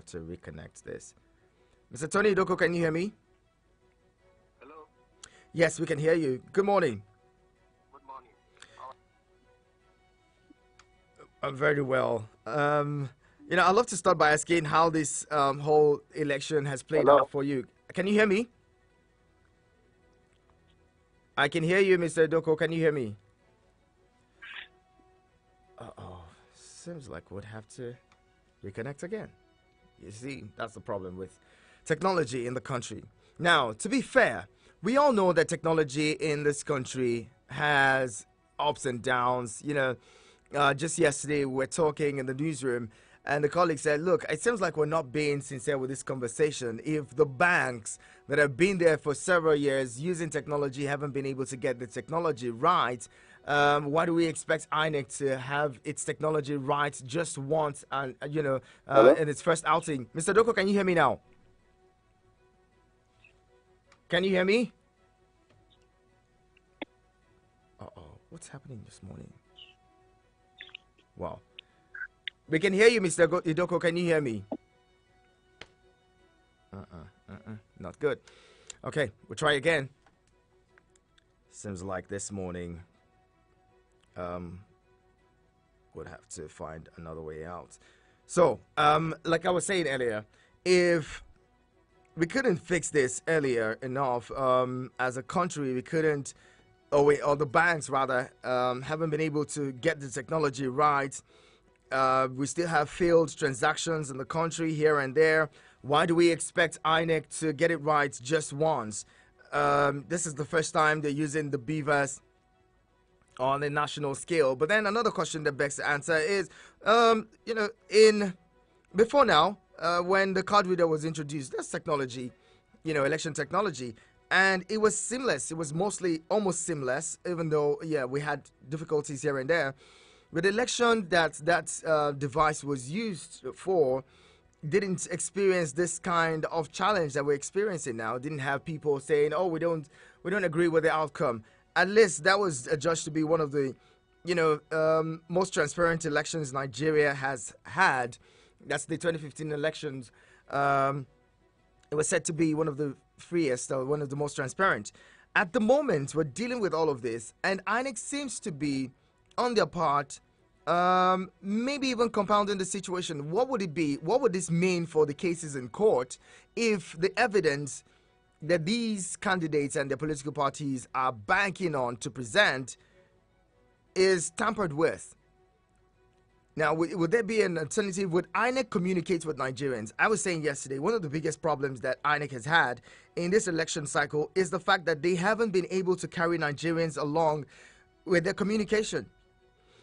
to reconnect this. Mr. Tony Idoko, can you hear me? Hello. Yes, we can hear you. Good morning. Good morning. I'm very well. I'd love to start by asking how this whole election has played Hello. out for you. Can you hear me? I can hear you, Mr. Idoko. Can you hear me? Uh-oh. Seems like we'd have to reconnect again. You see, that's the problem with technology in the country. Now, to be fair, we all know that technology in this country has ups and downs. Just yesterday we were talking in the newsroom, and the colleague said, look, it seems like we're not being sincere with this conversation. If the banks that have been there for several years using technology haven't been able to get the technology right, why do we expect Inec to have its technology right just once and, in its first outing? Mr. Doko, can you hear me now? Can you hear me? Uh-oh, what's happening this morning? Wow. We can hear you, Mr. Idoko. Can you hear me? Not good. Okay, we'll try again. Seems like this morning would have to find another way out. So, like I was saying earlier, if we couldn't fix this earlier enough, as a country, we couldn't, or the banks rather, haven't been able to get the technology right. We still have failed transactions in the country here and there. Why do we expect Inec to get it right just once? This is the first time they're using the Bvas on a national scale. But then another question that begs to answer is, before now, when the card reader was introduced, that's technology, election technology, and it was seamless. It was mostly almost seamless, even though, we had difficulties here and there. With the election that device was used for, didn't experience this kind of challenge that we're experiencing now. Didn't have people saying, "Oh, we don't agree with the outcome." At least that was judged to be one of the, most transparent elections Nigeria has had. That's the 2015 elections. It was said to be one of the freest, or one of the most transparent. At the moment, we're dealing with all of this, and INEC seems to be on their part, maybe even compounding the situation. What would it be? What would this mean for the cases in court if the evidence that these candidates and their political parties are banking on to present is tampered with? Now, would there be an alternative? Would INEC communicate with Nigerians? I was saying yesterday, one of the biggest problems that INEC has had in this election cycle is the fact that they haven't been able to carry Nigerians along with their communication.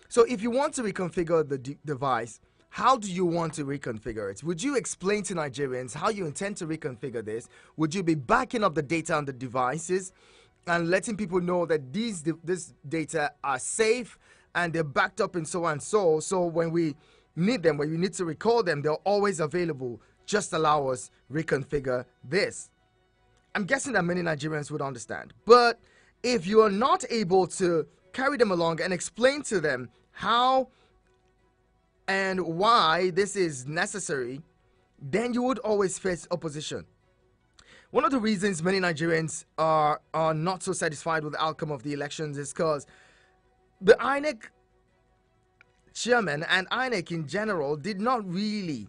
So if you want to reconfigure the device, how do you want to reconfigure it? Would you explain to Nigerians how you intend to reconfigure this? Would you be backing up the data on the devices and letting people know that this data are safe and they're backed up and so on and so when we need them, when we need to recall them, they're always available. Just allow us reconfigure this. I'm guessing that many Nigerians would understand. But if you are not able to carry them along and explain to them how and why this is necessary, then you would always face opposition. One of the reasons many Nigerians are not so satisfied with the outcome of the elections is because the INEC chairman and INEC in general did not really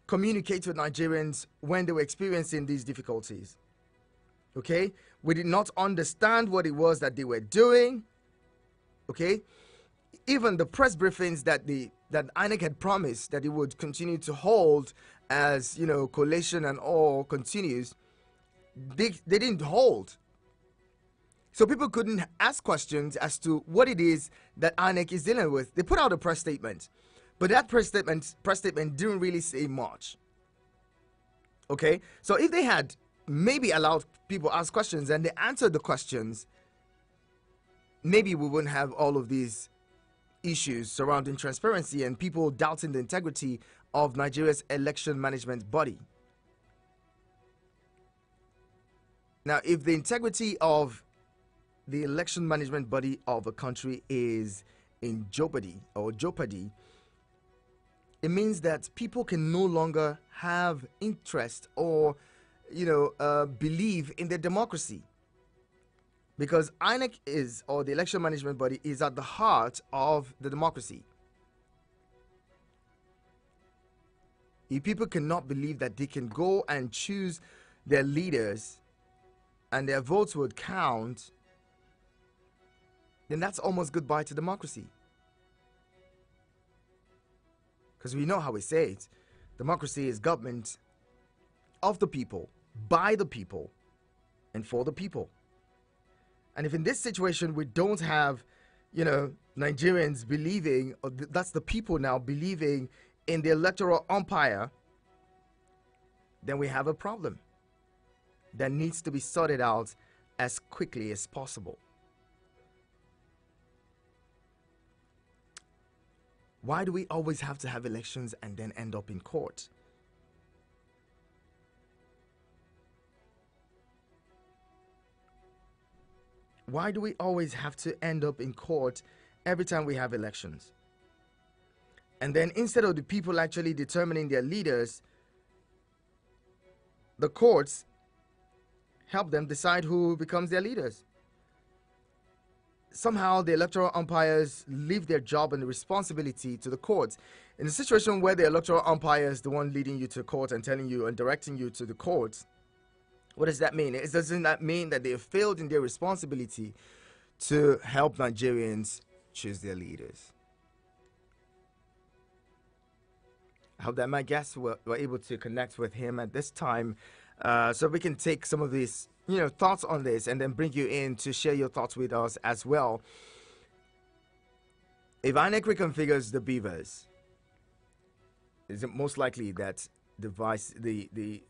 communicate with Nigerians when they were experiencing these difficulties. Okay? We did not understand what it was that they were doing. Okay? Even the press briefings that INEC had promised that it would continue to hold as, collation and all continues, they didn't hold. So people couldn't ask questions as to what it is that INEC is dealing with. They put out a press statement, but that press statement didn't really say much. Okay? So if they had maybe allowed people ask questions and they answered the questions, maybe we wouldn't have all of these issues surrounding transparency and people doubting the integrity of Nigeria's election management body. Now, if the integrity of the election management body of a country is in jeopardy, It means that people can no longer have interest or, believe in their democracy. Because INEC is, or the election management body, is at the heart of the democracy. If people cannot believe that they can go and choose their leaders and their votes would count, then that's almost goodbye to democracy. Because we know how we say it. Democracy is government of the people, by the people, and for the people. And if in this situation we don't have, Nigerians believing, or that's the people now believing in the electoral umpire, then we have a problem that needs to be sorted out as quickly as possible. Why do we always have to have elections and then end up in court? Why do we always have to end up in court every time we have elections? And then instead of the people actually determining their leaders, the courts help them decide who becomes their leaders. Somehow the electoral umpires leave their job and the responsibility to the courts. In a situation where the electoral umpire is the one leading you to court and telling you and directing you to the courts, what does that mean? Doesn't that mean that they have failed in their responsibility to help Nigerians choose their leaders? I hope that my guests were able to connect with him at this time, so we can take some of these thoughts on this and then bring you in to share your thoughts with us as well. If Inec reconfigures the Bvas, is it most likely that the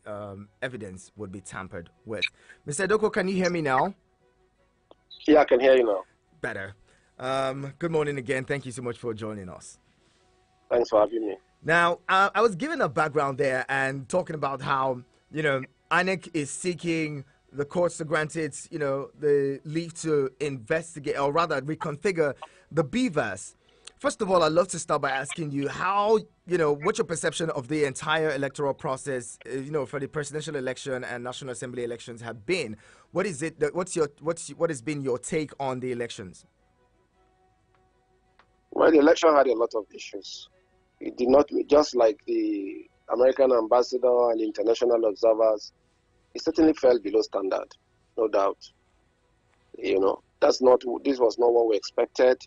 evidence would be tampered with? Mr. Doko, can you hear me now? Yeah, I can hear you now. Better. Good morning again. Thank you so much for joining us. Thanks for having me. Now, I was given a background there and talking about how, INEC is seeking the courts to grant it, the leave to investigate, or rather reconfigure the Bvas. First of all, I'd love to start by asking you how, what's your perception of the entire electoral process, for the presidential election and National Assembly elections have been. What is it that, what has been your take on the elections? Well, the election had a lot of issues. It did not, just like the American ambassador and international observers, it certainly fell below standard, no doubt. This was not what we expected.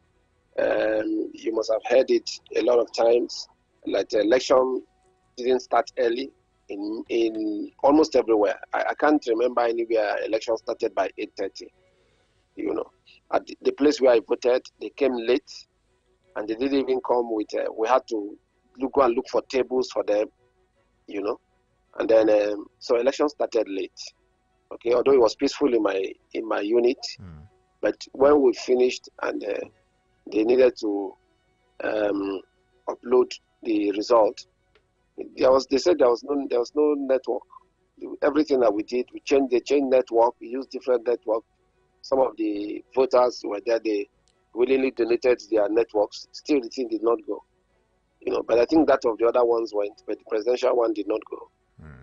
You must have heard it a lot of times, like the election didn't start early in almost everywhere. I can't remember anywhere election started by 8:30. At the place where I voted, they came late, and they didn't even come with. We had to go and look for tables for them, and then so election started late. Okay, although it was peaceful in my unit, but when we finished and they needed to upload the result, they said there was no network. Everything that we did, they changed network. We used different network. Some of the voters were there. They willingly donated their networks. Still, the thing did not go. But I think that of the other ones went, but the presidential one did not go.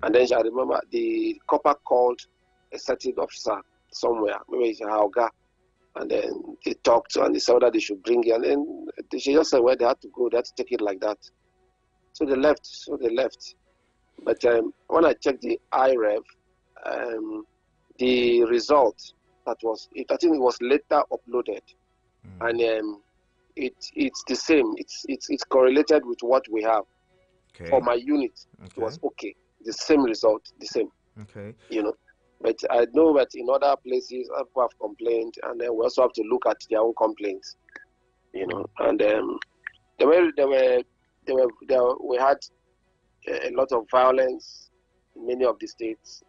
And then I remember the copper called a certain officer somewhere, maybe it's Hauga, and then they talked and they said that they should bring it, and then she just said where they had to go, they had to take it like that. So they left. But when I checked the IREV, the result I think it was later uploaded, and it's the same. It's correlated with what we have. Okay. For my unit. Okay. It was okay. The same result, the same. Okay. But I know that in other places, people have complained, and then we also have to look at their own complaints. And we had a lot of violence in many of the states.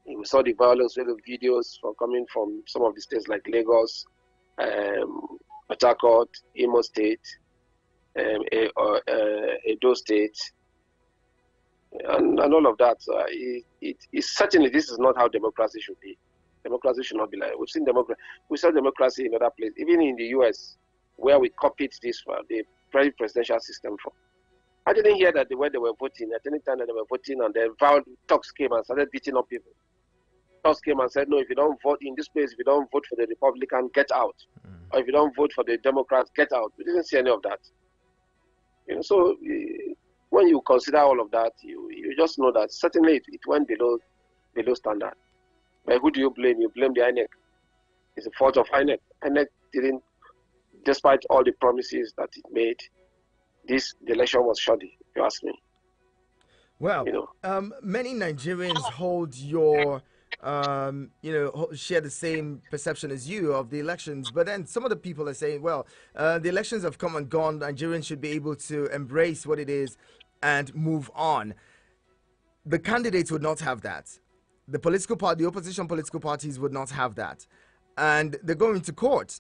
We saw the violence with the videos coming from some of the states like Lagos, Port Harcourt, Imo State, Edo State, and all of that. So certainly this is not how democracy should be. Democracy should not be like. We saw democracy in other places, even in the US, where we copied this from the presidential system from. I didn't hear that when they were voting, at any time that they were voting, and then talks came and started beating up people. Talks came and said, no, if you don't vote in this place, if you don't vote for the Republican, get out. Or if you don't vote for the Democrats, get out. We didn't see any of that. So when you consider all of that, you just know that certainly it went below standard. But who do you blame? You blame the Inec. It's the fault of Inec. Inec didn't, despite all the promises that it made, the election was shoddy, if you ask me. Well, many Nigerians hold your, share the same perception as you of the elections. But then some of the people are saying, well, the elections have come and gone. Nigerians should be able to embrace what it is and move on. The candidates would not have that. The opposition political parties would not have that. And they're going to court.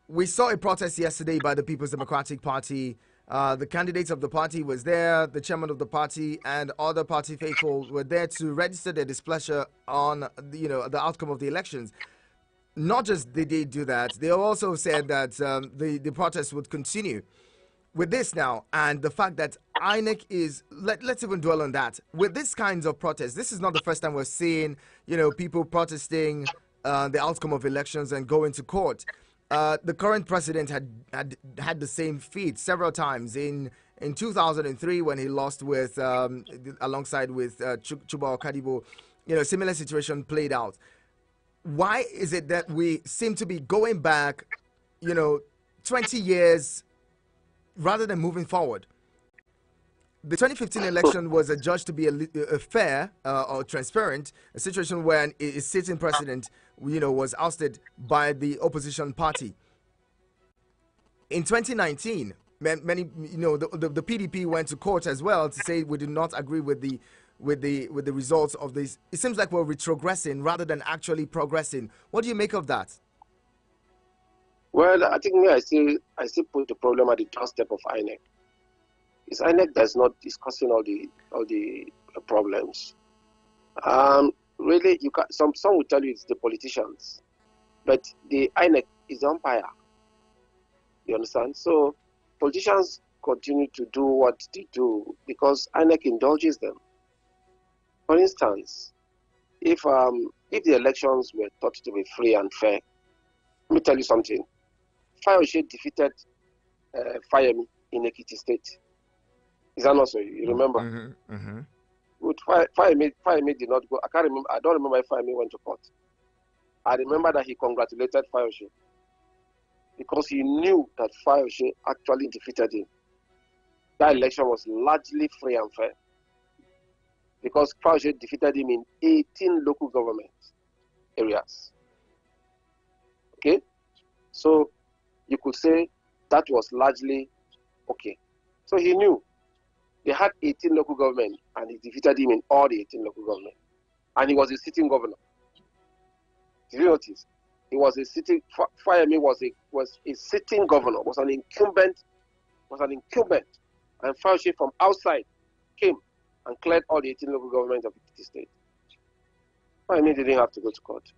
We saw a protest yesterday by the People's Democratic Party. The candidates of the party was there, the chairman of the party and other party faithful were there to register their displeasure on the outcome of the elections. Not just did they do that, they also said that the protest would continue. With this now, and the fact that INEC is, let's even dwell on that. With these kinds of protests, this is not the first time we're seeing, people protesting the outcome of elections and going to court. The current president had the same feat several times in 2003 when he lost with alongside with Chuba Okadibo. Similar situation played out. Why is it that we seem to be going back, 20 years rather than moving forward? The 2015 election was adjudged to be a fair or transparent, a situation where a sitting president, was ousted by the opposition party. In 2019, many, the PDP went to court as well to say we did not agree with the results of this. It seems like we're retrogressing rather than actually progressing. What do you make of that? Well, I think I still put the problem at the doorstep of INEC. It's INEC that's not discussing all the problems. Really, some will tell you it's the politicians, but the INEC is the umpire. You understand? So politicians continue to do what they do because INEC indulges them. For instance, if the elections were thought to be free and fair, let me tell you something. Fayose defeated Fayemi in Ekiti State. Is that not so? You remember? Mm-hmm, mm-hmm. Good. Fayemi did not go. I don't remember if Fayemi went to court. I remember that he congratulated Fayose because he knew that Fayose actually defeated him. That election was largely free and fair because Fayose defeated him in 18 local government areas. Okay? So you could say that was largely okay. So he knew. They had 18 local government and he defeated him in all the 18 local government. And he was a sitting governor. Did you notice? He was a sitting, Fayemi was a sitting governor, was an incumbent. And Fayose from outside came and cleared all the 18 local government of the state. Fayemi didn't have to go to court.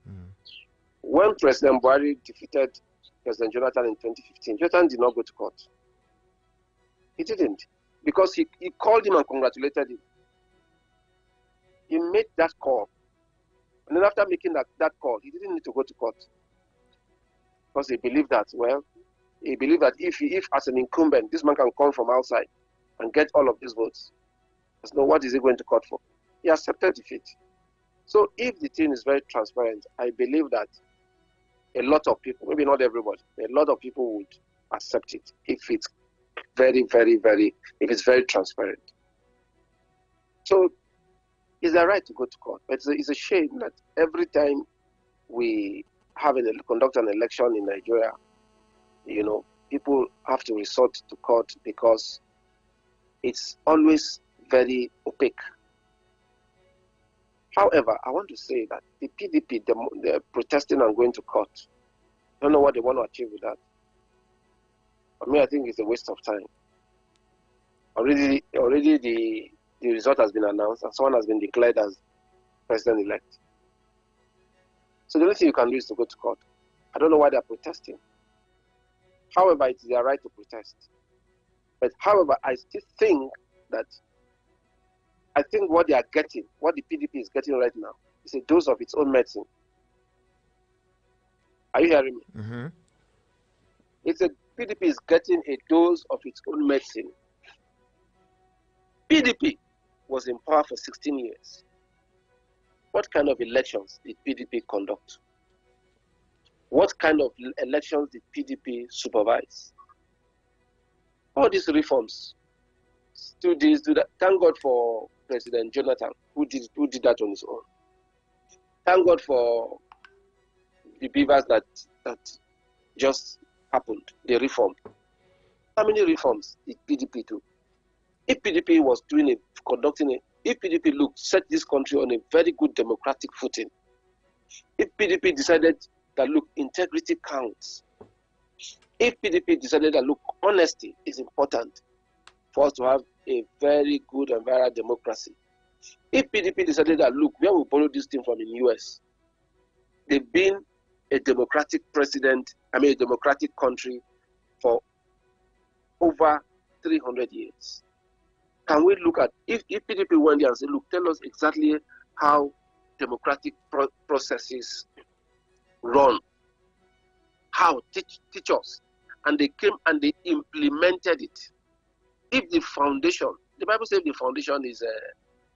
When President Buhari defeated President Jonathan in 2015, Jonathan did not go to court. He didn't. Because he called him and congratulated him. He made that call. And then after making that call, he didn't need to go to court. Because he believed that, if as an incumbent, this man can come from outside and get all of these votes, so what is he going to court for? He accepted defeat. So if the thing is very transparent, I believe that a lot of people, maybe not everybody, a lot of people would accept it if it's very, very, very, if it's very transparent. So it's a right to go to court. But it's a shame that every time we conduct an election in Nigeria, people have to resort to court because it's always very opaque. However, I want to say that the PDP, they're protesting and going to court. I don't know what they want to achieve with that. For me, I think it's a waste of time. Already the result has been announced and someone has been declared as president-elect. So the only thing you can do is to go to court. I don't know why they're protesting. However, it is their right to protest. But however, I still think that what they are getting, what the PDP is getting right now, is a dose of its own medicine. Are you hearing me? Mm-hmm. PDP is getting a dose of its own medicine. PDP was in power for 16 years. What kind of elections did PDP conduct? What kind of elections did PDP supervise? All these reforms, do this, do that. Thank God for President Jonathan, who did that on his own. Thank God for the Bvas that just happened, the reform. How many reforms did PDP do? If PDP was if PDP set this country on a very good democratic footing, if PDP decided that integrity counts, if PDP decided that honesty is important for us to have a very good and viral democracy, if PDP decided that where we borrow this thing from in the US, they've been a democratic a democratic country for over 300 years. Can we look at, if PDP went there and said, tell us exactly how democratic processes run, how, teach us. And they came and they implemented it. If the foundation, the Bible says the foundation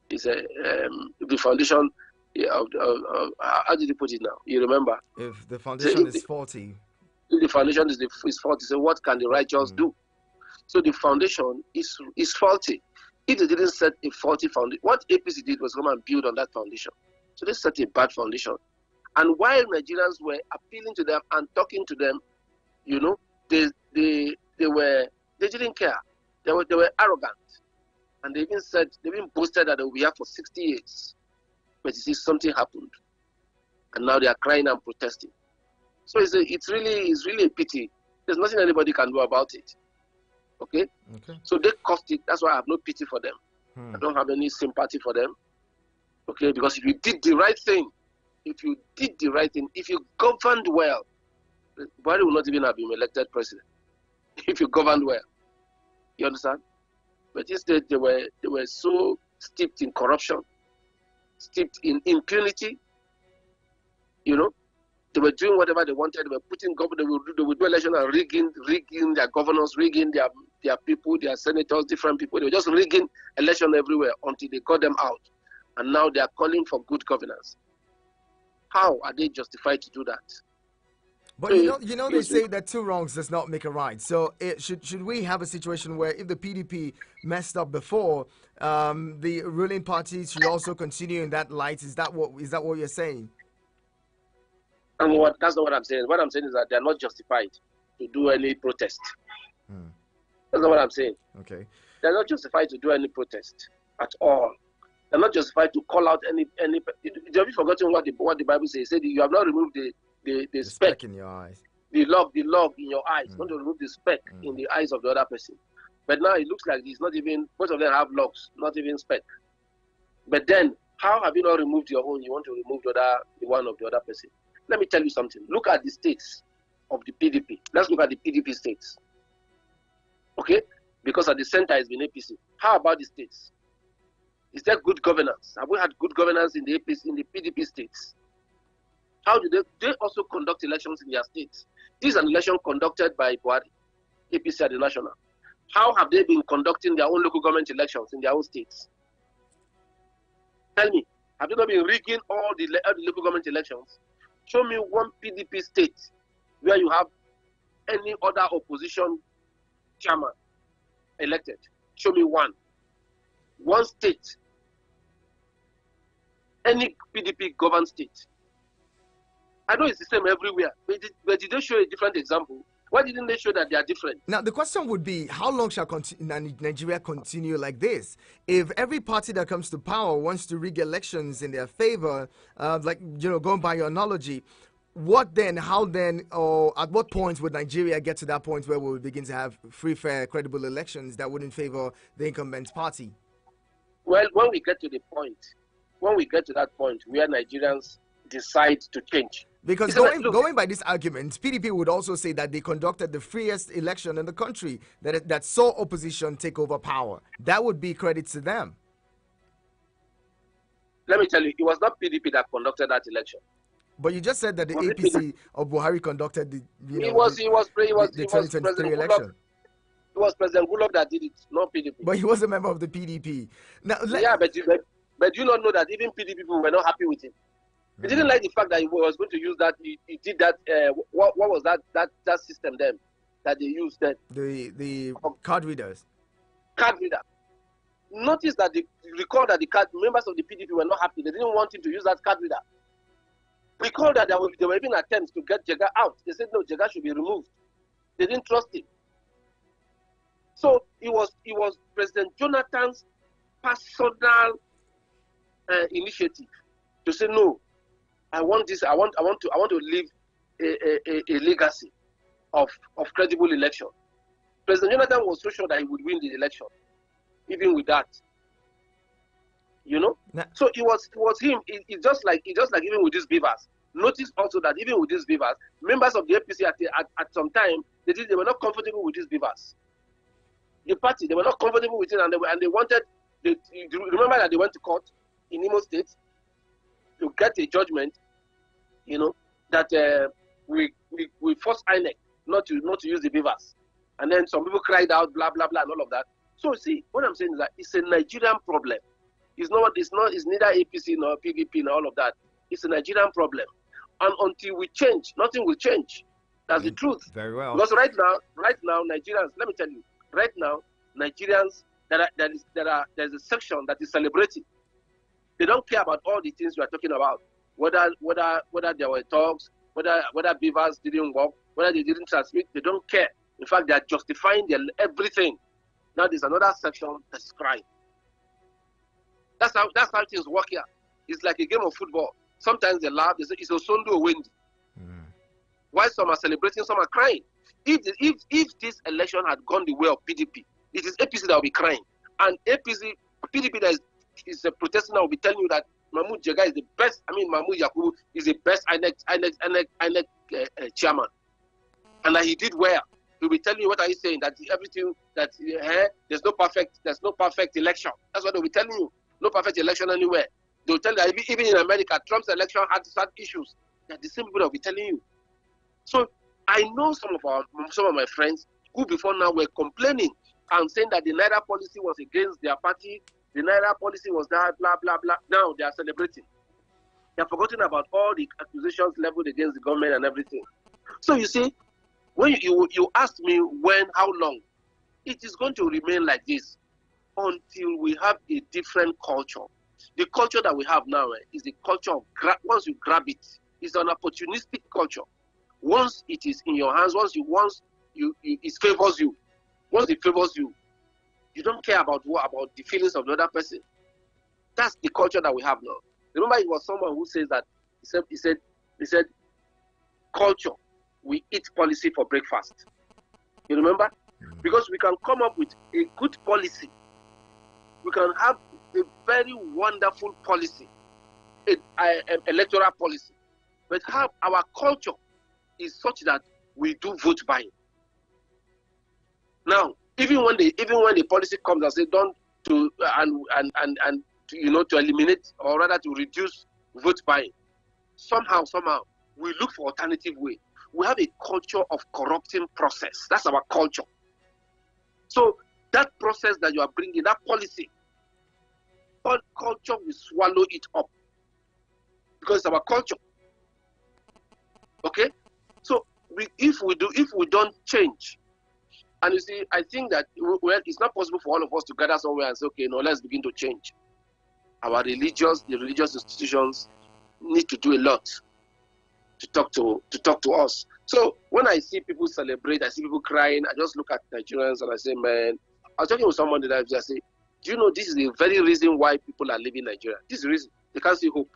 the foundation of how did you put it now? You remember? If the foundation is faulty. If the foundation is faulty, so what can the righteous do? So the foundation is faulty. If they didn't set a faulty foundation, what APC did was come and build on that foundation. So they set a bad foundation. And while Nigerians were appealing to them and talking to them, they didn't care. They were arrogant. And they even boasted that they will be here for 60 years. But you see, something happened. And now they are crying and protesting. So it's really a pity. There's nothing anybody can do about it. Okay? So they caused it. That's why I have no pity for them. I don't have any sympathy for them. Okay? Because if you did the right thing, if you governed well, Buhari will not even have been elected president. If you governed well. You understand? But instead, they were so steeped in corruption, steeped in impunity. They were doing whatever they wanted. They were putting government. They would do election and rigging their governors, rigging their people, their senators, different people. They were just rigging election everywhere until they got them out. And now they are calling for good governance. How are they justified to do that? But they say that two wrongs does not make a right. So should we have a situation where if the PDP messed up before, the ruling parties should also continue in that light? Is that what you're saying? And that's not what I'm saying. What I'm saying is that they are not justified to do any protest. That's not what I'm saying. Okay. They're not justified to do any protest at all. They're not justified to call out any. Have you forgotten what the Bible says? It said you have not removed the speck in your eyes. The log in your eyes. Not to remove the speck in the eyes of the other person. But now it looks like it's not even, most of them have logs, not even speck. But then, how have you not removed your own? You want to remove the one of the other person. Let me tell you something. Look at the states of the PDP. Let's look at the PDP states. Okay? Because at the center has been APC. How about the states? Is there good governance? Have we had good governance in the APC, in the PDP states? How do they also conduct elections in their states? This is an election conducted by Buhari, APC at the national. How have they been conducting their own local government elections in their own states? Tell me, have they not been rigging all the local government elections? Show me one PDP state where you have any other opposition chairman elected. Show me one. One state. Any PDP governed state. I know it's the same everywhere, but did they show a different example? Why didn't they show that they are different? Now, the question would be, how long shall Nigeria continue like this? If every party that comes to power wants to rig elections in their favor, going by your analogy, what then, how then, or at what point would Nigeria get to that point where we would begin to have free, fair, credible elections that wouldn't favor the incumbent party? Well, when we get to that point where Nigerians decide to change. Because He said, like, look, going by this argument, PDP would also say that they conducted the freest election in the country, that saw opposition take over power. That would be credit to them. let me tell you, it was not PDP that conducted that election. But you just said that the APC of Buhari conducted the It was 2023 President election. It was President Goodluck that did it, not PDP. But he was a member of the PDP. Now, but you not know that even PDP people were not happy with him. He didn't like the fact that he was going to use that. He did that. What was that system then that they used then? The card readers. Card reader. Notice that recall that the members of the PDP were not happy. They didn't want him to use that card reader. Recall that there were even attempts to get Jega out. They said no, Jega should be removed. They didn't trust him. So it was President Jonathan's personal initiative to say no. I want this. I want to leave a legacy of credible election. President Jonathan was so sure that he would win the election, even with that. You know. So it was him. It's just like even with these Bvas. Notice also that even with these Bvas, members of the APC at some time they were not comfortable with these Bvas. The party, they were not comfortable with it, and they wanted. Remember that they went to court in Imo State to get a judgment. You know that we forced Inec not to use the Bvas, and then some people cried out, blah blah blah, and all of that. So see, what I'm saying is that it's a Nigerian problem. It's neither APC nor PDP nor all of that. It's a Nigerian problem, and until we change, nothing will change. That's the truth. Very well. Because right now, Nigerians. Let me tell you, right now, Nigerians there's a section that is celebrating. They don't care about all the things we are talking about. Whether there were talks, whether Bvas didn't work, whether they didn't transmit, they don't care. In fact, they are justifying everything. Now there's another section that's crying. That's how things work here. It's like a game of football. Sometimes they laugh, they say it's a Sunday or Wendy. While some are celebrating, some are crying. If this election had gone the way of PDP, it is APC that will be crying. And PDP that is protesting now will be telling you that Mahmoud Jega is the best. I mean, Mahmoud Yakubu is the best Inec chairman, and that he did well. He'll be telling you what are you saying, that everything that there's no perfect election. That's what they'll be telling you. No perfect election anywhere. They'll tell you that even in America, Trump's election had issues. They're the same people that will be telling you. So I know some of my friends who before now were complaining and saying that the Naira policy was against their party. The Naira policy was that, blah, blah, blah. Now they are celebrating. They are forgetting about all the accusations leveled against the government and everything. So you see, when you asked me how long, it is going to remain like this until we have a different culture. The culture that we have now is the culture of once you grab it, it's an opportunistic culture. Once it is in your hands, it favors you. Once it favors you, you don't care about the feelings of the other person. That's the culture that we have now. Remember, it was someone who says that he said, culture, we eat policy for breakfast. You remember? Because we can come up with a good policy. We can have a very wonderful policy, an electoral policy. But how our culture is such that we do vote buying. Now, even when the policy comes and say to eliminate or rather to reduce vote buying, somehow we look for alternative way. We have a culture of corrupting process. That's our culture. So that process that you are bringing, that policy, all culture will swallow it up because it's our culture. Okay, so if we don't change. And you see, I think that it's not possible for all of us to gather somewhere and say, okay, no, let's begin to change. The religious institutions need to do a lot to talk to us. So when I see people celebrate, I see people crying, I just look at Nigerians and I say, man, I was talking with someone that I say, do you know this is the very reason why people are leaving Nigeria? This is the reason. They can't see hope.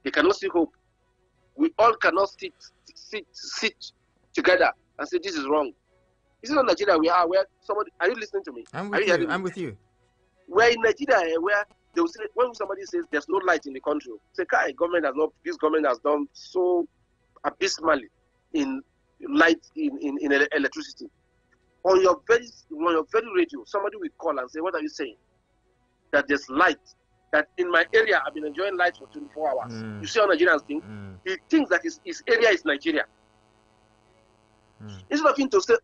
They cannot see hope. We all cannot sit together and say this is wrong. This is not Nigeria we are where somebody. Are you listening to me? I'm with you. We're in Nigeria where they will say, when somebody says there's no light in the country, say, this government has done so abysmally in light, in electricity. On your very radio, somebody will call and say, what are you saying? That there's light. That in my area, I've been enjoying light for 24 hours. You see how Nigerians think? He thinks that his area is Nigeria. Instead of him to say,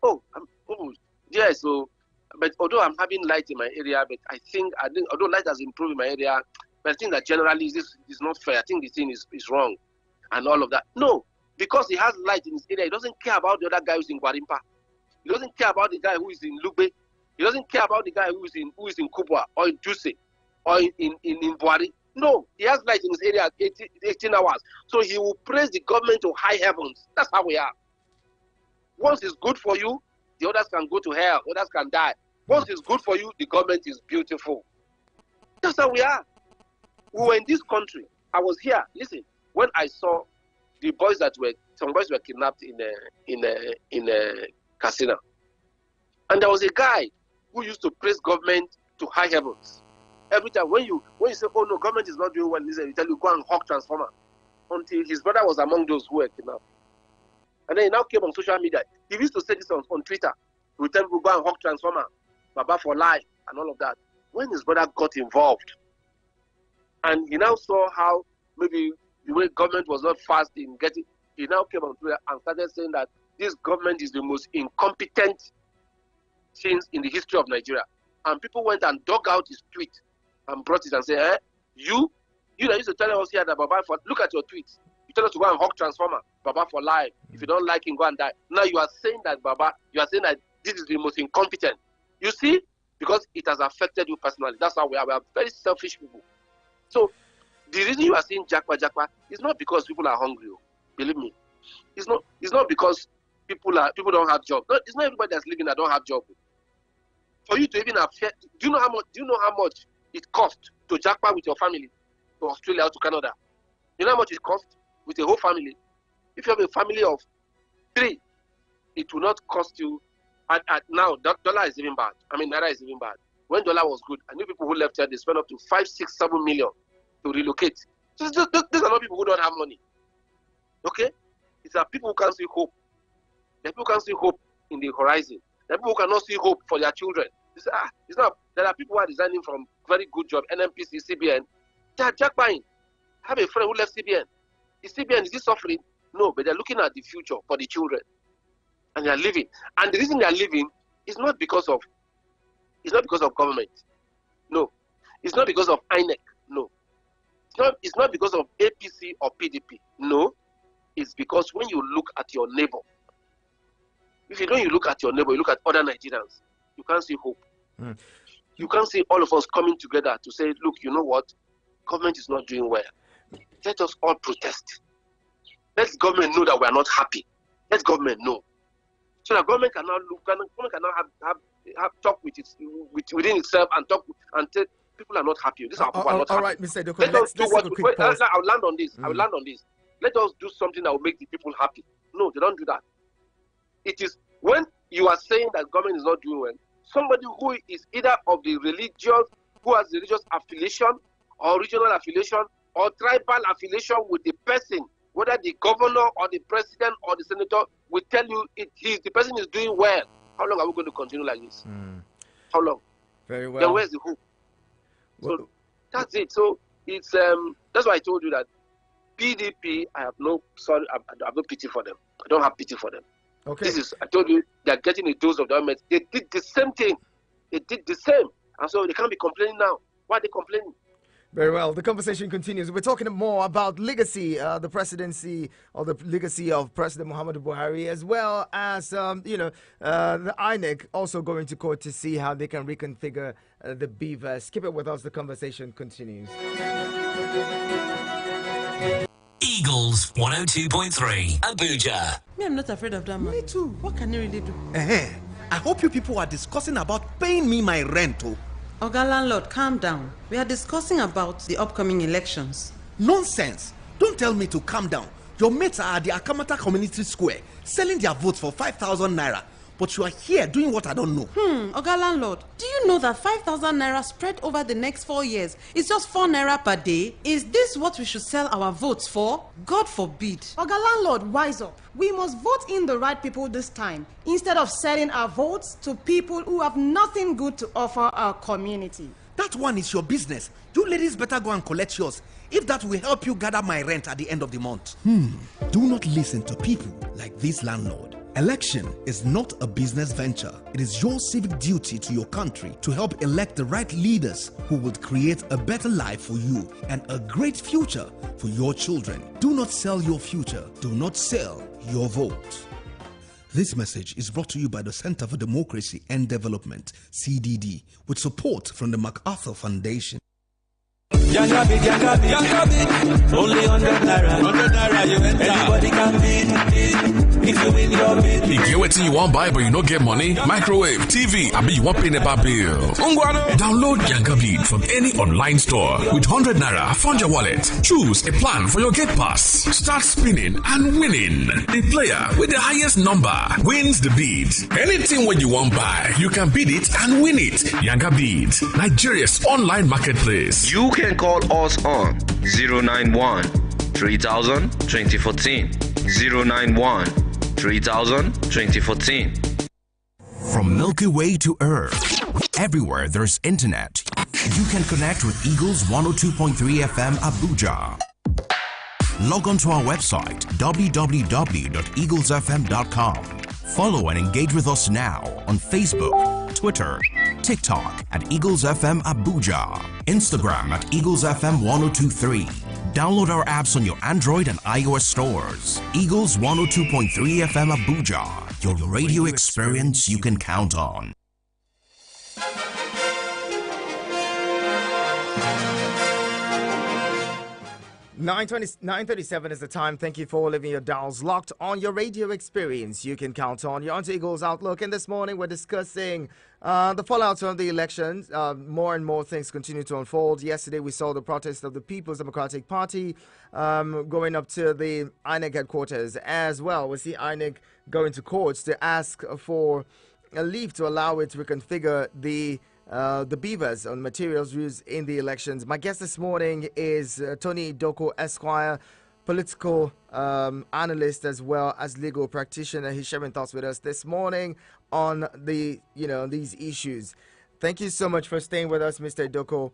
but although I'm having light in my area, but I think although light has improved in my area, but I think that generally this is not fair. I think the thing is wrong and all of that. No, because he has light in his area, he doesn't care about the other guy who's in Gwarimpa. He doesn't care about the guy who is in Lugbe. He doesn't care about the guy who is in Kubwa or in Duse or in Buari. No, he has light in his area 18 hours. So he will praise the government to high heavens. That's how we are. Once it's good for you, the others can go to hell, others can die. Once it's good for you, the government is beautiful. That's how we are. We were in this country. I was here. Listen, when I saw some boys were kidnapped in Katsina, and there was a guy who used to praise government to high heavens. Every time when you say, oh no, government is not doing well, he tell you go and hawk transformer. Until his brother was among those who were kidnapped. And then he now came on social media. He used to say this on Twitter. He would tell people go and hawk transformer, Baba for life, and all of that. When his brother got involved, and he now saw how maybe the way government was not fast in getting, he now came on Twitter and started saying that this government is the most incompetent things in the history of Nigeria. And people went and dug out his tweet and brought it and said, you that used to tell us here that Baba for, look at your tweets. You tell us to go and hawk transformer, Baba for life. If you don't like him, go and die. Now you are saying that this is the most incompetent. You see, because it has affected you personally. That's how we are. We are very selfish people. So the reason you are seeing Jakpa is not because people are hungry. Believe me. It's not because people don't have jobs. No, it's not everybody that's living that don't have job. For you to even affect, do you know how much it costs to Jakpa with your family to Australia or to Canada? You know how much it costs with a whole family? If you have a family of 3, it will not cost you. Now, dollar is even bad. I mean, Naira is even bad. When dollar was good, I knew people who left here, they spent up to 5, 6, 7 million to relocate. These are not people who don't have money. Okay? These are people who can't see hope. There are people who can't see hope in the horizon. There are people who cannot see hope for their children. It's not. There are people who are resigning from very good job, NMPC, CBN. They are jackbuying. I have a friend who left CBN. Is he suffering? No, but they're looking at the future for the children. And they're living. And the reason they're living is not because of government. No. It's not because of Inec. No. It's not because of APC or PDP. No. It's because when you look at your neighbor, if you look at your neighbor, you look at other Nigerians, you can't see hope. You can't see all of us coming together to say, look, you know what? Government is not doing well. Let us all protest. Let government know that we are not happy. Let government know. So that government can now have talk within itself and talk and tell people are not happy. These are people are not happy. All right, Mr. Doko, let's take a quick pause. I'll land on this. I will land on this. Let us do something that will make the people happy. No, they don't do that. It is when you are saying that government is not doing well, somebody who is either of the religious, who has religious affiliation or regional affiliation or tribal affiliation with the person, whether the governor or the president or the senator, will tell you the person is doing well. How long are we going to continue like this? How long? Very well. Then where's the hope? So that's it. So it's that's why I told you that PDP, I have no pity for them. I don't have pity for them. Okay. I told you, they're getting a dose of the government. They did the same thing. They did the same. And so they can't be complaining now. Why are they complaining? Very well. The conversation continues. We're talking more about legacy, the presidency or the legacy of President Muhammadu Buhari, as well as, the Inec also going to court to see how they can reconfigure the Bvas. Keep it with us. The conversation continues. Eagles 102.3 Abuja. Me, I'm not afraid of that man. Me too. What can you really do? I hope you people are discussing about paying me my rent. Oga landlord, calm down. We are discussing about the upcoming elections. Nonsense. Don't tell me to calm down. Your mates are at the Akamata Community Square selling their votes for 5,000 naira. but you are here doing what I don't know. Oga landlord, do you know that 5,000 naira spread over the next 4 years is just 4 naira per day? Is this what we should sell our votes for? God forbid. Oga landlord, wise up. We must vote in the right people this time, instead of selling our votes to people who have nothing good to offer our community. That one is your business. You ladies better go and collect yours, if that will help you gather my rent at the end of the month. Do not listen to people like this landlord. Election is not a business venture. It is your civic duty to your country to help elect the right leaders who will create a better life for you and a great future for your children. Do not sell your future. Do not sell your vote. This message is brought to you by the Center for Democracy and Development, CDD, with support from the MacArthur Foundation. Younger bit, only 100 naira, you enter. Anybody can bid, if you win your bid. If you waiting you won't buy but you don't get money, microwave, TV, I mean you want pay never bill. Download Younger Beat from any online store. With 100 naira, fund your wallet. Choose a plan for your Get Pass. Start spinning and winning. The player with the highest number wins the bid. Anything what you want buy, you can bid it and win it. Younger Beat, Nigeria's online marketplace. You can call us on 091 3000 2014. 091 3000 2014. From Milky Way to Earth, everywhere there's internet, you can connect with Eagles 102.3 FM Abuja. Log on to our website www.eaglesfm.com. Follow and engage with us now on Facebook, Twitter, TikTok at Eagles FM Abuja, Instagram at Eagles FM 1023. Download our apps on your Android and iOS stores. Eagles 102.3 FM Abuja, your radio experience you can count on. 9:37 is the time. Thank you for leaving your dials locked on your radio experience you can count on. You're on to Eagles Outlook, and this morning we're discussing the fallout of the elections. More and more things continue to unfold. Yesterday we saw the protest of the People's Democratic Party going up to the Inec headquarters as well. We see Inec going to courts to ask for a leave to allow it to reconfigure the Bvas on materials used in the elections. My guest this morning is Tony Doko Esquire, political analyst as well as legal practitioner. He's sharing thoughts with us this morning on these issues. Thank you so much for staying with us, Mr. Doko.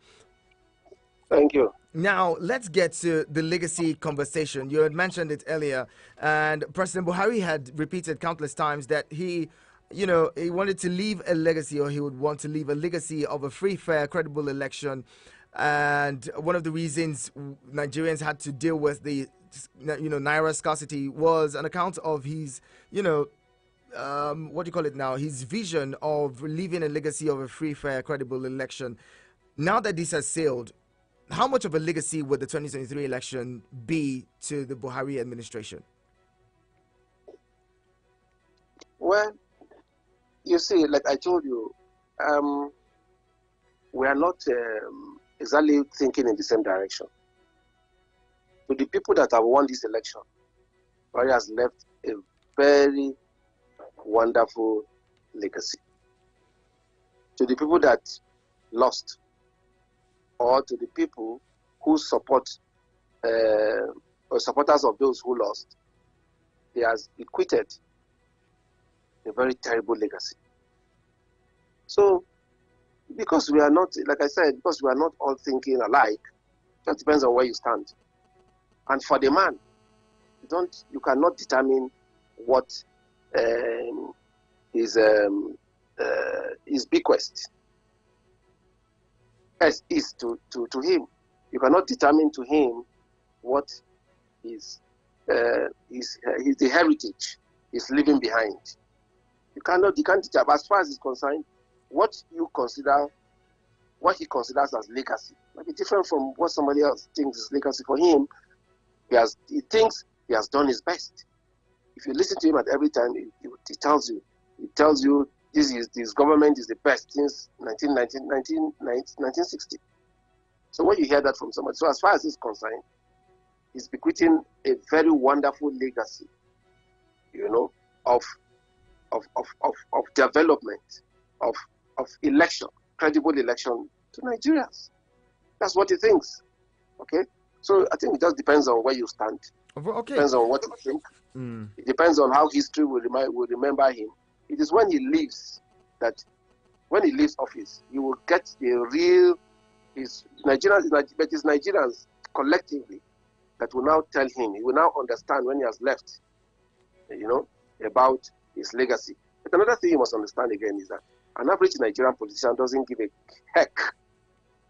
Thank you. Now, let's get to the legacy conversation. You had mentioned it earlier, and President Buhari had repeated countless times that he wanted to leave a legacy, or he would want to leave a legacy of a free, fair, credible election. And one of the reasons Nigerians had to deal with the, Naira scarcity was on account of his, his vision of leaving a legacy of a free, fair, credible election. Now that this has sailed, how much of a legacy would the 2023 election be to the Buhari administration? Well, you see, like I told you, we are not exactly thinking in the same direction. To the people that have won this election, Buhari has left a very wonderful legacy. To the people that lost, or to the people who support or supporters of those who lost, he has bequeathed a very terrible legacy. So, because we are not, like I said, because we are not all thinking alike, it depends on where you stand. And for the man, you cannot determine what his bequest is to him. You cannot determine to him what is the heritage is leaving behind. You can't determine. As far as he's concerned, what he considers as legacy might be different from what somebody else thinks is legacy. For him, he thinks he has done his best. If you listen to him at every time, he tells you this government is the best since 1960. So when you hear that from somebody, so as far as he's concerned, he's bequeathing a very wonderful legacy, of of development, of election, credible election to Nigerians. That's what he thinks. Okay? So I think it just depends on where you stand. Okay. Depends on what you think. It depends on how history will remember him. It is when he leaves office, you will get the real Nigerians collectively that will now tell him. He will now understand when he has left, about his legacy. But another thing you must understand again is that an average Nigerian politician doesn't give a heck.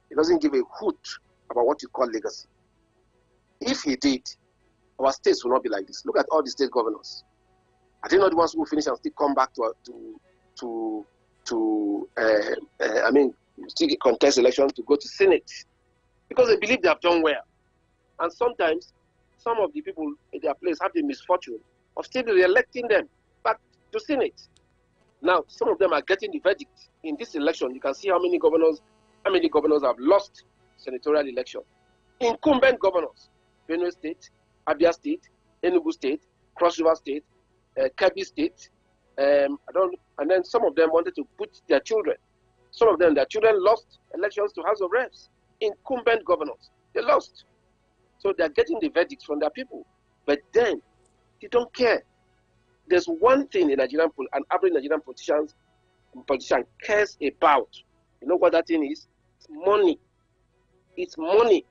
He doesn't give a hoot about what you call legacy. If he did, our states will not be like this. Look at all the state governors. Are they not the ones who finish and still come back still contest elections to go to Senate? Because they believe they have done well. And sometimes, some of the people in their place have the misfortune of still re-electing them back to Senate. Now, some of them are getting the verdict. In this election, you can see how many governors have lost senatorial election. Incumbent governors, Benue State, Abia State, Enugu State, Cross River State, Kebbi State, and then some of them wanted to put their children. Some of them, their children lost elections to House of Reps. Incumbent governors, they lost. So they're getting the verdicts from their people. But then, they don't care. There's one thing an average Nigerian politician cares about. You know what that thing is? It's money. It's money.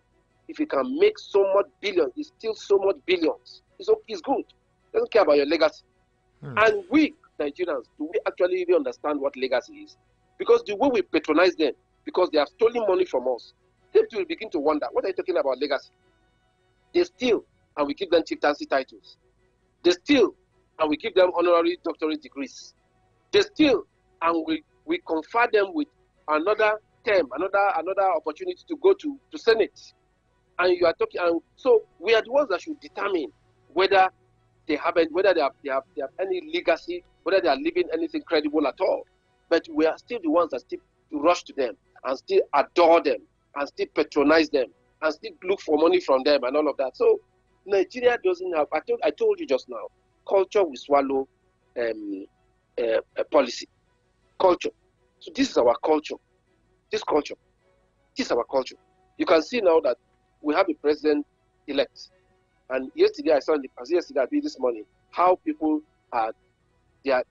If you can make so much billions, it's still so much billions. It's good. Doesn't care about your legacy. And we, Nigerians, do we actually even understand what legacy is? Because the way we patronize them, because they have stolen money from us, they will begin to wonder, what are you talking about legacy? They steal, and we give them chieftaincy titles. They steal, and we give them honorary doctorate degrees. They steal, and we confer them with another term, another opportunity to go to Senate. And you are talking, and so we are the ones that should determine whether they have any legacy, whether they are leaving anything credible at all. But we are still the ones that still rush to them and still adore them and still patronize them and still look for money from them and all of that. So Nigeria doesn't have. I told you just now, culture will swallow policy. Culture. So this is our culture. This is our culture. You can see now that we have a president-elect. And yesterday, this morning, how people they are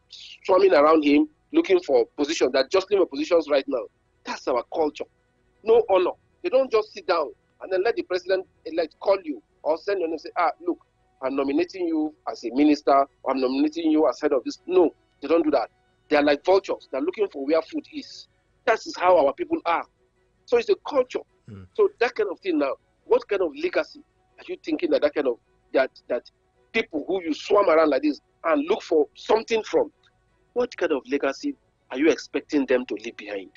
swarming around him, looking for positions. They're jostling for positions right now. That's our culture. No honor. They don't just sit down and then let the president-elect call you or send you and say, look, I'm nominating you as a minister, or I'm nominating you as head of this. No, they don't do that. They are like vultures. They're looking for where food is. That is how our people are. So it's a culture. So that kind of thing now, what kind of legacy are you thinking that people who you swarm around like this and look for something from, what kind of legacy are you expecting them to leave behind?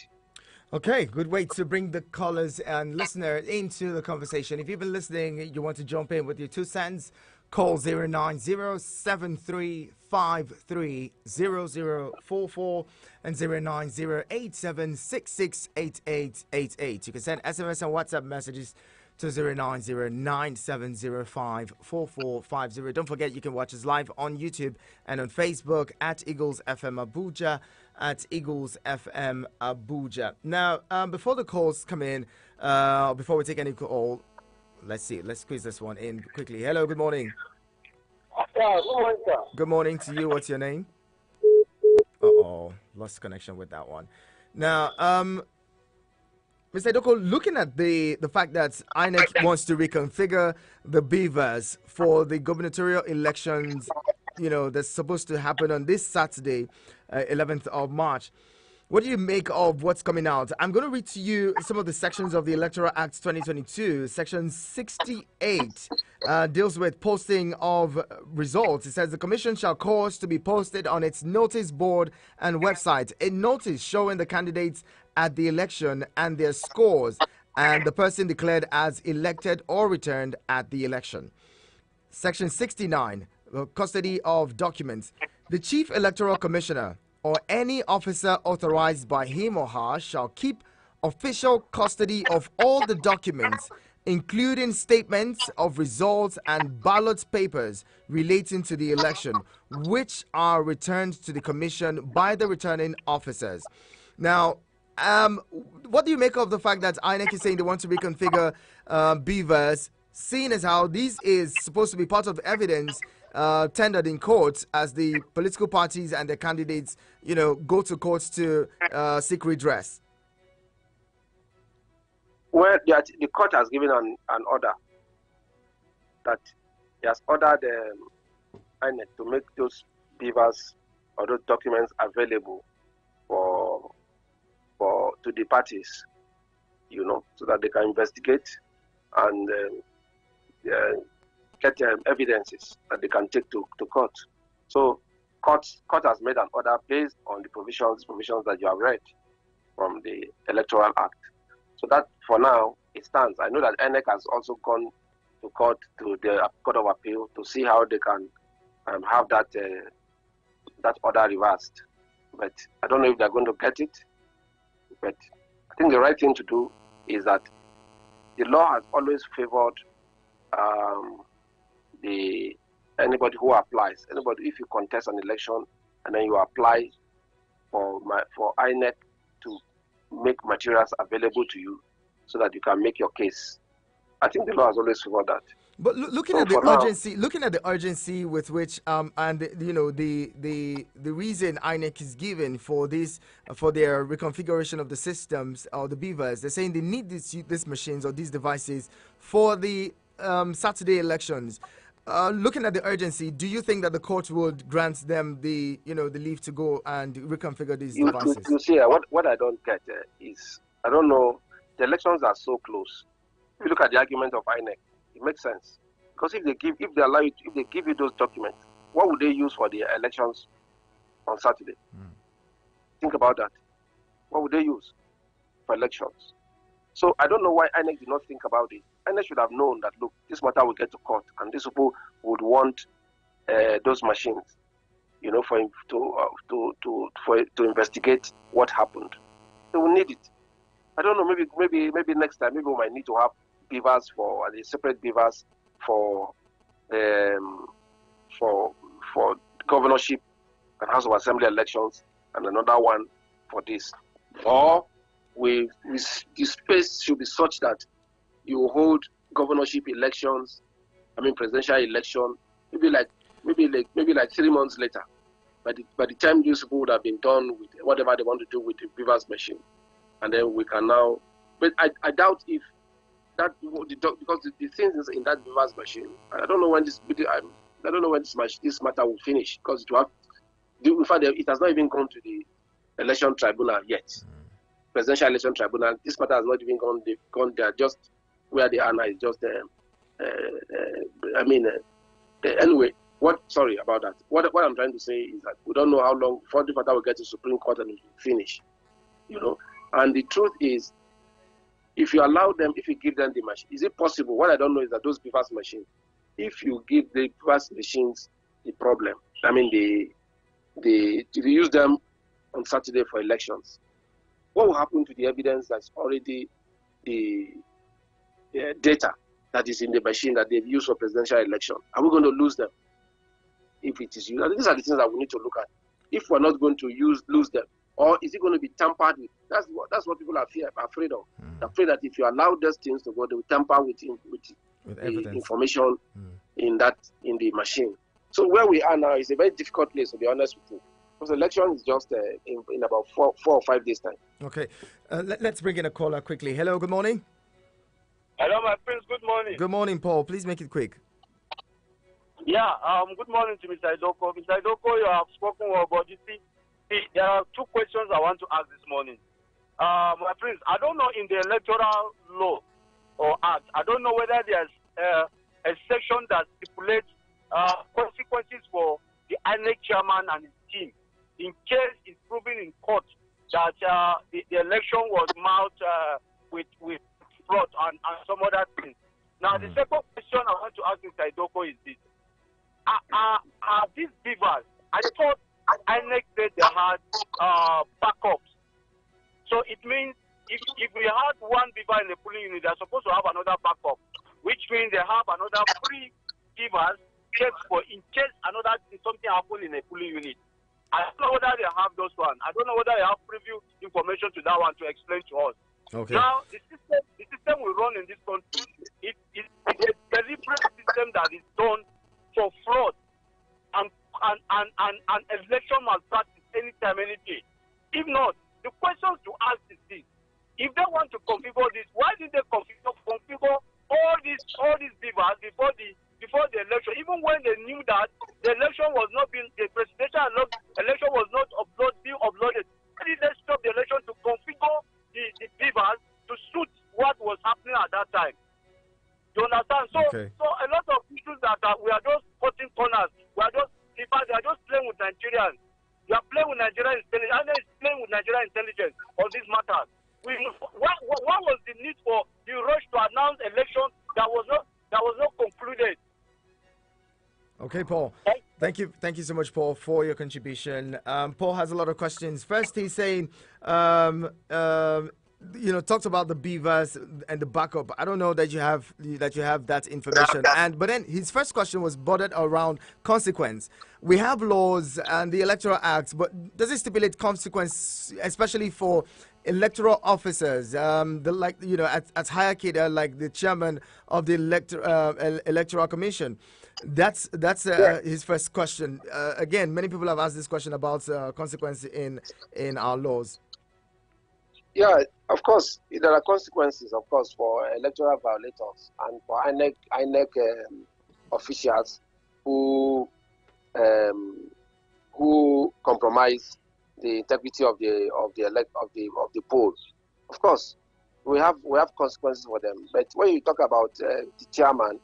Okay, good way to bring the callers and listeners into the conversation. If you've been listening, you want to jump in with your 2 cents, call 090-7353-0044 and 090-8766-8888. You can send SMS and WhatsApp messages to 090-9705-4450. Don't forget, you can watch us live on YouTube and on Facebook at Eagles FM Abuja, at Eagles FM Abuja. Now, before the calls come in, before we take any call, let's squeeze this one in quickly. Hello, good morning. Yeah, good morning, sir. Good morning to you. What's your name? Lost connection with that one. Now, Mr. Doko, looking at the fact that Inec wants to reconfigure the Bvas for the gubernatorial elections, that's supposed to happen on this Saturday, 11th of March. What do you make of what's coming out? I'm going to read to you some of the sections of the Electoral Act 2022. Section 68 deals with posting of results. It says the commission shall cause to be posted on its notice board and website a notice showing the candidates at the election and their scores and the person declared as elected or returned at the election. Section 69, custody of documents. The Chief Electoral Commissioner or any officer authorized by him or her shall keep official custody of all the documents including statements of results and ballot papers relating to the election, which are returned to the commission by the returning officers. Now, what do you make of the fact that INEC is saying they want to reconfigure Bvas, seeing as how this is supposed to be part of evidence tendered in court as the political parties and their candidates, go to courts to seek redress? Well, the court has given an order that he has ordered INEC to make those Bvas or those documents available to the parties, so that they can investigate and get evidences that they can take to court. So court has made an order based on the provisions that you have read from the Electoral Act. So that for now it stands. I know that Inec has also gone to court, to the Court of Appeal, to see how they can have that order reversed. But I don't know if they're going to get it. But I think the right thing to do is that the law has always favored anybody who applies. If you contest an election and then you apply for INEC to make materials available to you so that you can make your case. I think the law has always favored that. But looking at the urgency with which and the reason INEC is given for this, for their reconfiguration of the systems or the Bvas, they're saying they need these machines or these devices for the Saturday elections. Looking at the urgency, do you think that the court would grant them the leave to go and reconfigure these devices? You see, what I don't get is, I don't know, the elections are so close. If you look at the argument of INEC, it makes sense, because if they give you those documents, what would they use for the elections on Saturday? Think about that. What would they use for elections? So I don't know why INEC did not think about it. INEC should have known that, look, this matter will get to court, and these people would want those machines, to investigate what happened. They will need it. I don't know. Maybe next time, maybe we might need to have Bvas for the separate Bvas for governorship and House of Assembly elections, and another one for this. Or the space should be such that you hold governorship elections, presidential election, maybe like 3 months later. By the time these people would have been done with whatever they want to do with the Bvas machine, and then we can now. But I doubt if that, because the things in that Bvas machine, I don't know when this matter will finish, because it has not even gone to the election tribunal yet. Presidential election tribunal, this matter has not even gone there. Just where they are now is just anyway. Sorry about that. What I'm trying to say is that we don't know how long before the matter will get to Supreme Court and it will finish. And the truth is, if you give them the machine, is it possible? What I don't know is that those Bvas machines, if you give the Bvas machines the problem, if you use them on Saturday for elections, what will happen to the evidence that's already the data that is in the machine that they've used for presidential election? Are we going to lose them if it is used? And these are the things that we need to look at. If we're not going to lose them, or is it going to be tampered with? That's what people are afraid of. They're afraid that if you allow those things to go, they will tamper with the information in the machine. So where we are now is a very difficult place, to be honest with you. Because the election is just in about 4 or 5 days' time. Okay. Let's bring in a caller quickly. Hello, good morning. Hello, my friends. Good morning. Good morning, Paul. Please make it quick. Yeah, good morning to Mr. Idoko. Mr. Idoko, you have spoken well, but you see, there are 2 questions I want to ask this morning. My friends, I don't know in the electoral law or act, I don't know whether there's a section that stipulates consequences for the INEC chairman and his team in case it's proven in court that the election was marked with fraud and some other things. Now, the second question I want to ask Mr. Idoko is this. Are these Bvas, I thought INEC said they had backups. So it means if we had one Bvas in the polling unit, they're supposed to have another backup, which means they have another 3 Bvas kept for in case something happen in a polling unit. I don't know whether they have those ones. I don't know whether they have preview information to that one to explain to us. Okay. Now, the system we run in this country, it's a deliberate system that is done for fraud and election malpractice anytime, any day. If not, the questions to ask is this: if they want to configure this, why did they configure all these Bvas before the election? Even when they knew that the election was not being, the presidential election was not being uploaded, why did they stop the election to configure the Bvas to suit what was happening at that time? You understand? So, so a lot of issues that we are just cutting corners. We are just, in fact, they are just playing with Nigerians. You are playing with Nigerian intelligence, and is playing with Nigerian intelligence on this matter. What was the need for the rush to announce election that was not concluded? Okay, Paul. Thank you so much, Paul, for your contribution. Paul has a lot of questions. First, he's saying, talked about the Bvas and the backup. I don't know that you have that information. But then his first question was bordered around consequence. We have laws and the Electoral Act, but does it stipulate consequence, especially for electoral officers, at higher cadre, like the chairman of the Electoral Commission? That's his first question. Again, many people have asked this question about consequences in our laws. Yeah, of course, there are consequences, of course, for electoral violators and for INEC officials who compromise the integrity of the polls. Of course, we have consequences for them. But when you talk about the chairman,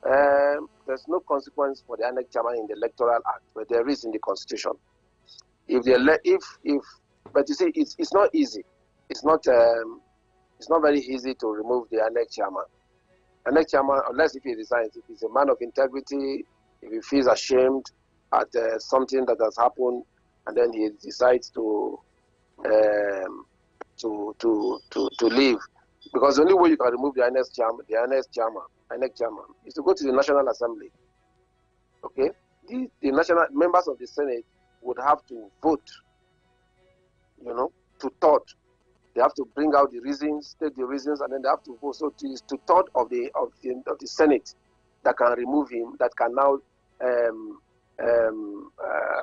there's no consequence for the INEC chairman in the Electoral Act, but there is in the Constitution. But you see, it's not easy. It's not very easy to remove the INEC chairman. INEC chairman, unless if he resigns, if he's a man of integrity, if he feels ashamed at something that has happened, and then he decides to leave, because the only way you can remove the INEC chairman, is to go to the National Assembly. Okay, the national members of the Senate would have to vote, to third. They have to bring out the reasons, state the reasons, and then they have to vote. So it is to third of the Senate that can remove him, that can now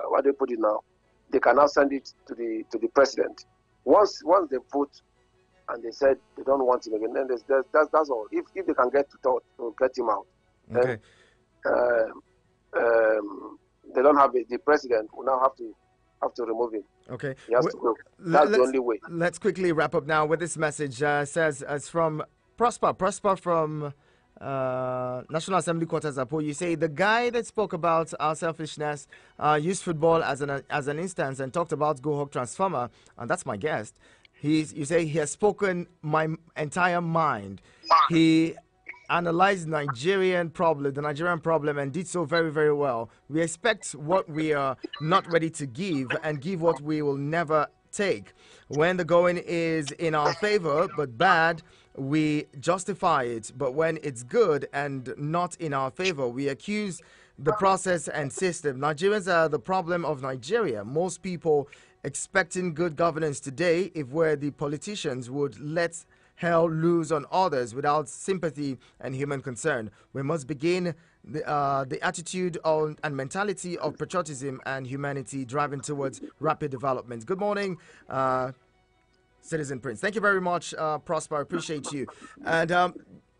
what do you put it now? They can now send it to the president. Once they vote and they said they don't want him again, then that's all. If they can get to third to get him out, then they don't have it. The president will now have to remove him. Okay. He has to go. That's the only way. Let's quickly wrap up now with this message. Says it's from Prosper from National Assembly quarters. Apo. You say the guy that spoke about our selfishness used football as an instance and talked about Go Hawk Transformer, and that's my guest. You say he has spoken my entire mind. He analyzed the Nigerian problem, and did so very, very well. We expect what we are not ready to give and give what we will never take. When the going is in our favor but bad, we justify it. But when it's good and not in our favor, we accuse the process and system. Nigerians are the problem of Nigeria. Most people expecting good governance today, if we're the politicians, would let hell loose on others without sympathy and human concern. We must begin the attitude and mentality of patriotism and humanity driving towards rapid development. Good morning, Citizen Prince. Thank you very much, Prosper. I appreciate you. And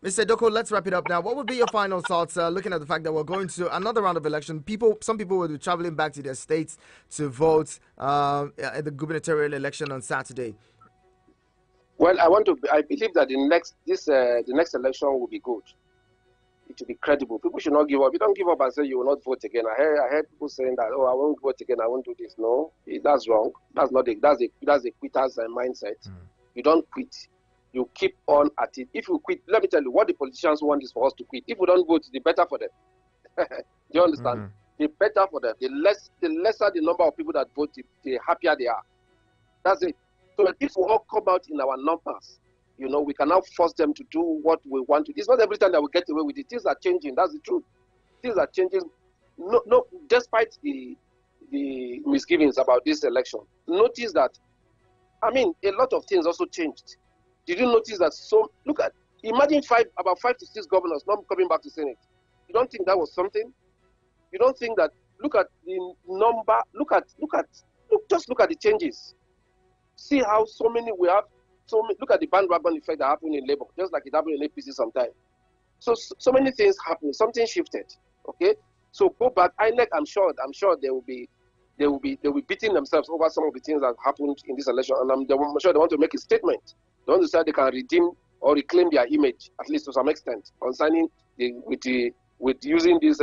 Mr. Doko, let's wrap it up now. What would be your final thoughts looking at the fact that we're going to another round of election? Some people will be traveling back to their states to vote at the gubernatorial election on Saturday. Well, I believe that the next election will be good. It will be credible. People should not give up. You don't give up and say you will not vote again. I heard people saying that, I won't vote again. I won't do this. No, that's wrong. That's a quitter's mindset. You don't quit. You keep on at it. If you quit, let me tell you what the politicians want is for us to quit. If we don't vote, the better for them. Do you understand? The better for them. The lesser the number of people that vote, the happier they are. That's it. So if we all come out in our numbers You know, we can now force them to do what we want to. It's not every time that we get away with it. Things are changing. That's the truth. Things are changing. No, despite the misgivings about this election, notice that, I mean, a lot of things also changed. Did you notice that? Imagine about 5 to 6 governors not coming back to Senate. You don't think that was something? You don't think that? Look at the number. Just look at the changes. See how so many we have. Look at the bandwagon effect that happened in Labour, just like it happened in APC sometimes. So many things happened. Something shifted. Okay. So go back. Inec, I'm sure they will be beating themselves over some of the things that happened in this election, and I'm sure they want to make a statement. They want to say they can redeem or reclaim their image, at least to some extent, concerning with using this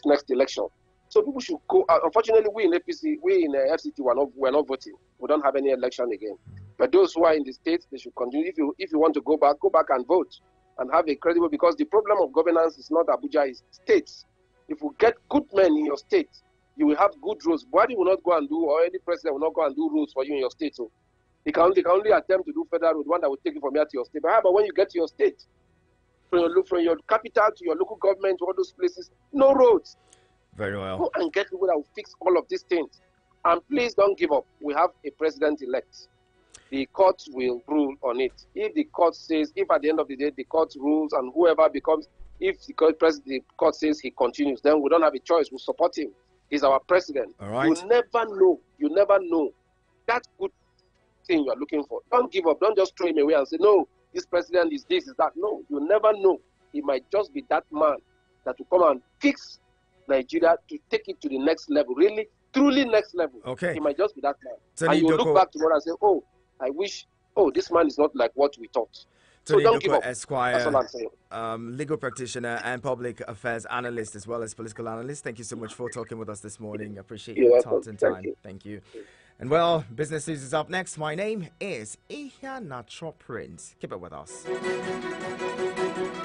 next election. So people should go. Unfortunately, we in APC, we in FCT, we're not voting. We don't have any election again. But those who are in the states, they should continue. If you want to go back and vote and have a credible. Because the problem of governance is not Abuja, it's states. If you get good men in your state, you will have good rules. Buhari will not go and do, or any president will not go and do rules for you in your state. So they can only attempt to do federal road, one that will take you from here to your state. But how about when you get to your state, from your capital to your local government, to all those places, no roads. Very well. Go and get people that will fix all of these things. And please don't give up. We have a president-elect. The court will rule on it. If the court says, if at the end of the day the court rules and whoever becomes, if the court says he continues, then we don't have a choice. We'll support him. He's our president. All right. You never know. That good thing you are looking for. Don't give up. Don't just throw him away and say, no, this president is this, is that. No, you never know. He might just be that man that will come and fix Nigeria to take it to the next level. Really, truly next level. Okay. He might just be that man. Tony and you Doko, look back tomorrow and say, oh, I wish, this man is not like what we thought. Tony so don't Doko, give up. Esquire, That's all I'm saying. Legal practitioner and public affairs analyst as well as political analyst. Thank you so much for talking with us this morning. Appreciate your thoughts and time. Thank you. And well, Business News is up next. My name is Ihia Natro Prince. Keep it with us.